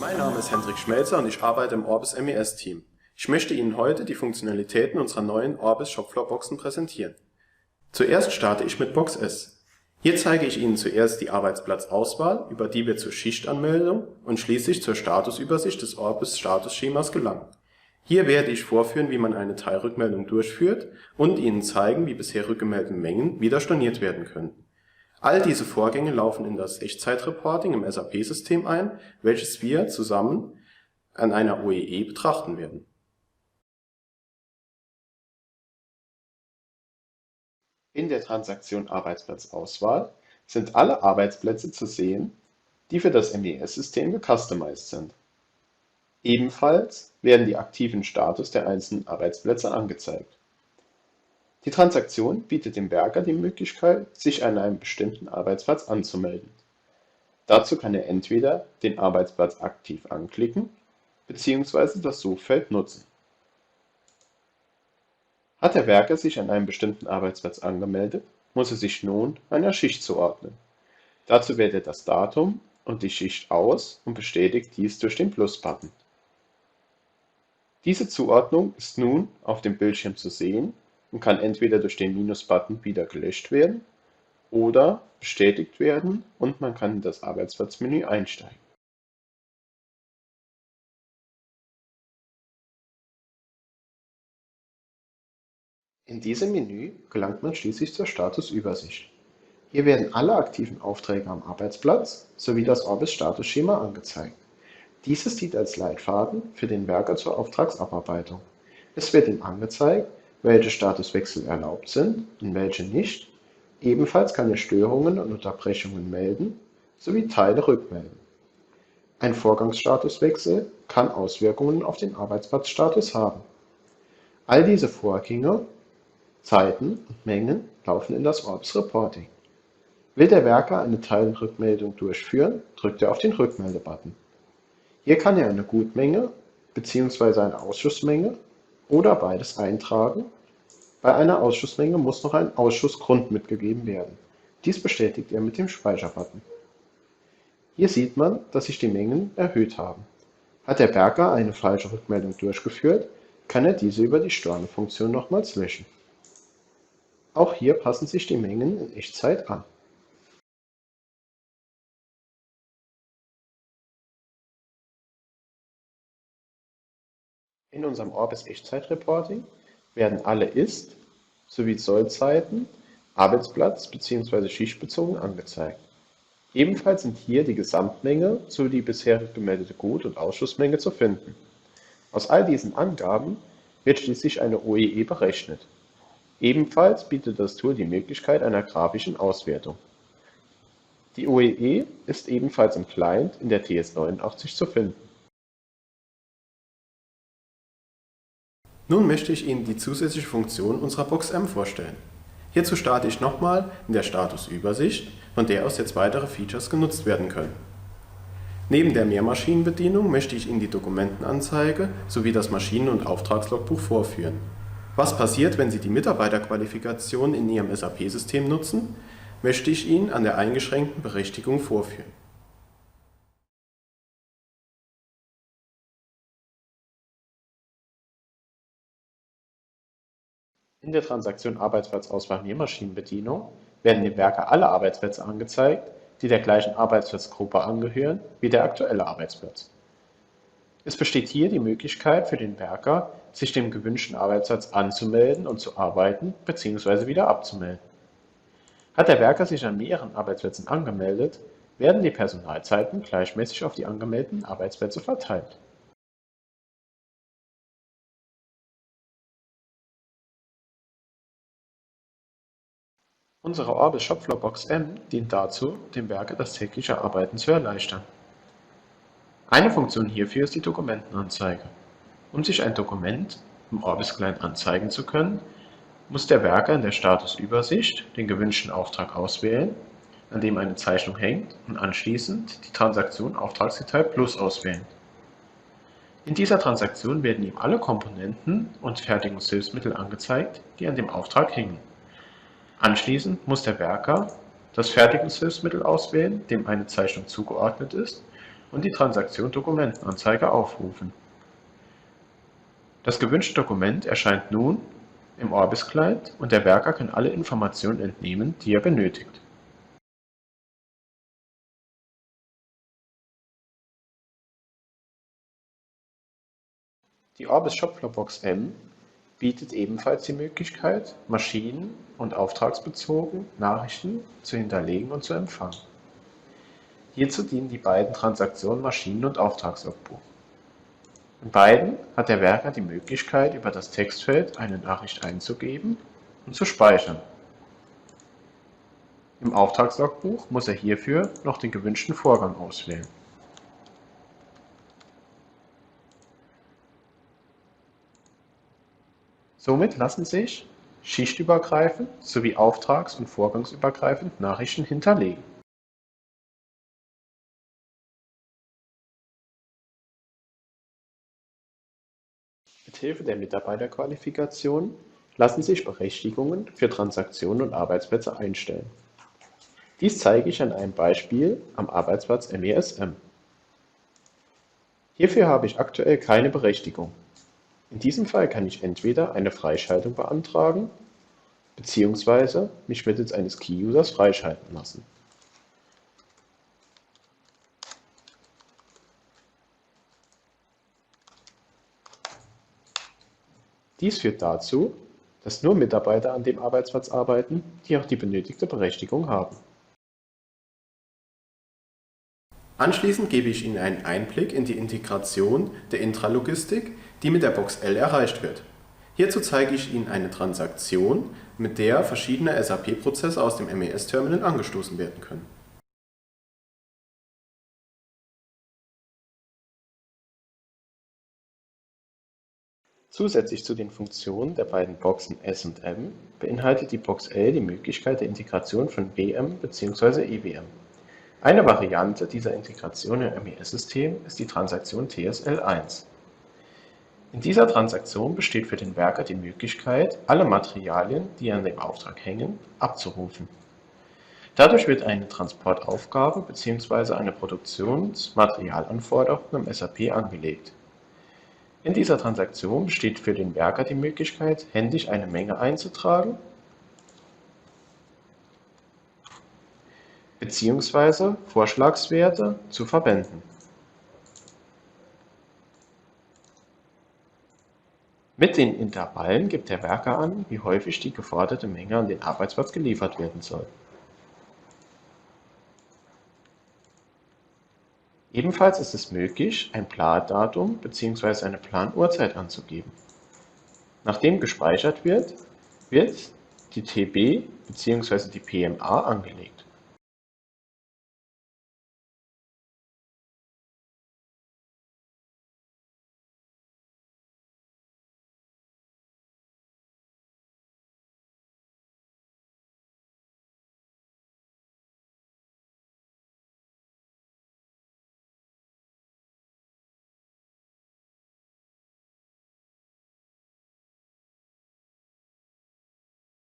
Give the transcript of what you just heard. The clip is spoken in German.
Mein Name ist Hendrik Schmelzer und ich arbeite im Orbis MES-Team. Ich möchte Ihnen heute die Funktionalitäten unserer neuen Orbis Shopfloor-Boxen präsentieren. Zuerst starte ich mit Box S. Hier zeige ich Ihnen zuerst die Arbeitsplatzauswahl, über die wir zur Schichtanmeldung und schließlich zur Statusübersicht des Orbis Statusschemas gelangen. Hier werde ich vorführen, wie man eine Teilrückmeldung durchführt und Ihnen zeigen, wie bisher rückgemeldete Mengen wieder storniert werden können. All diese Vorgänge laufen in das Echtzeitreporting im SAP-System ein, welches wir zusammen an einer OEE betrachten werden. In der Transaktion Arbeitsplatzauswahl sind alle Arbeitsplätze zu sehen, die für das MES-System gecustomized sind. Ebenfalls werden die aktiven Status der einzelnen Arbeitsplätze angezeigt. Die Transaktion bietet dem Werker die Möglichkeit, sich an einem bestimmten Arbeitsplatz anzumelden. Dazu kann er entweder den Arbeitsplatz aktiv anklicken bzw. das Suchfeld nutzen. Hat der Werker sich an einem bestimmten Arbeitsplatz angemeldet, muss er sich nun einer Schicht zuordnen. Dazu wählt er das Datum und die Schicht aus und bestätigt dies durch den Plus-Button. Diese Zuordnung ist nun auf dem Bildschirm zu sehen und kann entweder durch den Minus-Button wieder gelöscht werden oder bestätigt werden und man kann in das Arbeitsplatzmenü einsteigen. In diesem Menü gelangt man schließlich zur Statusübersicht. Hier werden alle aktiven Aufträge am Arbeitsplatz sowie das Orbis Statusschema angezeigt. Dieses dient als Leitfaden für den Werker zur Auftragsabarbeitung. Es wird ihm angezeigt, welche Statuswechsel erlaubt sind und welche nicht. Ebenfalls kann er Störungen und Unterbrechungen melden sowie Teile rückmelden. Ein Vorgangsstatuswechsel kann Auswirkungen auf den Arbeitsplatzstatus haben. All diese Vorgänge, Zeiten und Mengen laufen in das Orbis Reporting. Will der Werker eine Teilrückmeldung durchführen, drückt er auf den Rückmelde-Button. Hier kann er eine Gutmenge bzw. eine Ausschussmenge oder beides eintragen. Bei einer Ausschussmenge muss noch ein Ausschussgrund mitgegeben werden. Dies bestätigt er mit dem Speicher-Button. Hier sieht man, dass sich die Mengen erhöht haben. Hat der Werker eine falsche Rückmeldung durchgeführt, kann er diese über die Storno-Funktion nochmals löschen. Auch hier passen sich die Mengen in Echtzeit an. In unserem Orbis Echtzeit-Reporting werden alle Ist- sowie Sollzeiten arbeitsplatz- bzw. schichtbezogen angezeigt. Ebenfalls sind hier die Gesamtmenge sowie die bisher gemeldete Gut- und Ausschussmenge zu finden. Aus all diesen Angaben wird schließlich eine OEE berechnet. Ebenfalls bietet das Tool die Möglichkeit einer grafischen Auswertung. Die OEE ist ebenfalls im Client in der TS89 zu finden. Nun möchte ich Ihnen die zusätzliche Funktion unserer Box M vorstellen. Hierzu starte ich nochmal in der Statusübersicht, von der aus jetzt weitere Features genutzt werden können. Neben der Mehrmaschinenbedienung möchte ich Ihnen die Dokumentenanzeige sowie das Maschinen- und Auftragslogbuch vorführen. Was passiert, wenn Sie die Mitarbeiterqualifikation in Ihrem SAP-System nutzen, möchte ich Ihnen an der eingeschränkten Berechtigung vorführen. In der Transaktion Arbeitsplatzauswahl Mehrmaschinenbedienung werden dem Werker alle Arbeitsplätze angezeigt, die der gleichen Arbeitsplatzgruppe angehören wie der aktuelle Arbeitsplatz. Es besteht hier die Möglichkeit für den Werker, sich dem gewünschten Arbeitsplatz anzumelden und zu arbeiten bzw. wieder abzumelden. Hat der Werker sich an mehreren Arbeitsplätzen angemeldet, werden die Personalzeiten gleichmäßig auf die angemeldeten Arbeitsplätze verteilt. Unsere Orbis Shopfloor Box M dient dazu, dem Werker das tägliche Arbeiten zu erleichtern. Eine Funktion hierfür ist die Dokumentenanzeige. Um sich ein Dokument im Orbis Client anzeigen zu können, muss der Werker in der Statusübersicht den gewünschten Auftrag auswählen, an dem eine Zeichnung hängt, und anschließend die Transaktion Auftragsdetail Plus auswählen. In dieser Transaktion werden ihm alle Komponenten und Fertigungshilfsmittel angezeigt, die an dem Auftrag hängen. Anschließend muss der Werker das Fertigungshilfsmittel auswählen, dem eine Zeichnung zugeordnet ist, und die Transaktion Dokumentenanzeige aufrufen. Das gewünschte Dokument erscheint nun im Orbis-Client und der Werker kann alle Informationen entnehmen, die er benötigt. Die Orbis Shopfloor-Box M bietet ebenfalls die Möglichkeit, maschinen- und auftragsbezogen Nachrichten zu hinterlegen und zu empfangen. Hierzu dienen die beiden Transaktionen Maschinen- und Auftragslogbuch. In beiden hat der Werker die Möglichkeit, über das Textfeld eine Nachricht einzugeben und zu speichern. Im Auftragslogbuch muss er hierfür noch den gewünschten Vorgang auswählen. Somit lassen sich schichtübergreifend sowie auftrags- und vorgangsübergreifend Nachrichten hinterlegen. Mithilfe der Mitarbeiterqualifikation lassen sich Berechtigungen für Transaktionen und Arbeitsplätze einstellen. Dies zeige ich an einem Beispiel am Arbeitsplatz MESM. Hierfür habe ich aktuell keine Berechtigung. In diesem Fall kann ich entweder eine Freischaltung beantragen bzw. mich mittels eines Key-Users freischalten lassen. Dies führt dazu, dass nur Mitarbeiter an dem Arbeitsplatz arbeiten, die auch die benötigte Berechtigung haben. Anschließend gebe ich Ihnen einen Einblick in die Integration der Intralogistik, die mit der Box L erreicht wird. Hierzu zeige ich Ihnen eine Transaktion, mit der verschiedene SAP-Prozesse aus dem MES-Terminal angestoßen werden können. Zusätzlich zu den Funktionen der beiden Boxen S und M beinhaltet die Box L die Möglichkeit der Integration von WM bzw. EWM. Eine Variante dieser Integration im MES-System ist die Transaktion TSL1. In dieser Transaktion besteht für den Werker die Möglichkeit, alle Materialien, die an dem Auftrag hängen, abzurufen. Dadurch wird eine Transportaufgabe bzw. eine Produktionsmaterialanforderung im SAP angelegt. In dieser Transaktion besteht für den Werker die Möglichkeit, händisch eine Menge einzutragen bzw. Vorschlagswerte zu verwenden. Mit den Intervallen gibt der Werker an, wie häufig die geforderte Menge an den Arbeitsplatz geliefert werden soll. Ebenfalls ist es möglich, ein Plandatum bzw. eine Planuhrzeit anzugeben. Nachdem gespeichert wird, wird die TB bzw. die PMA angelegt.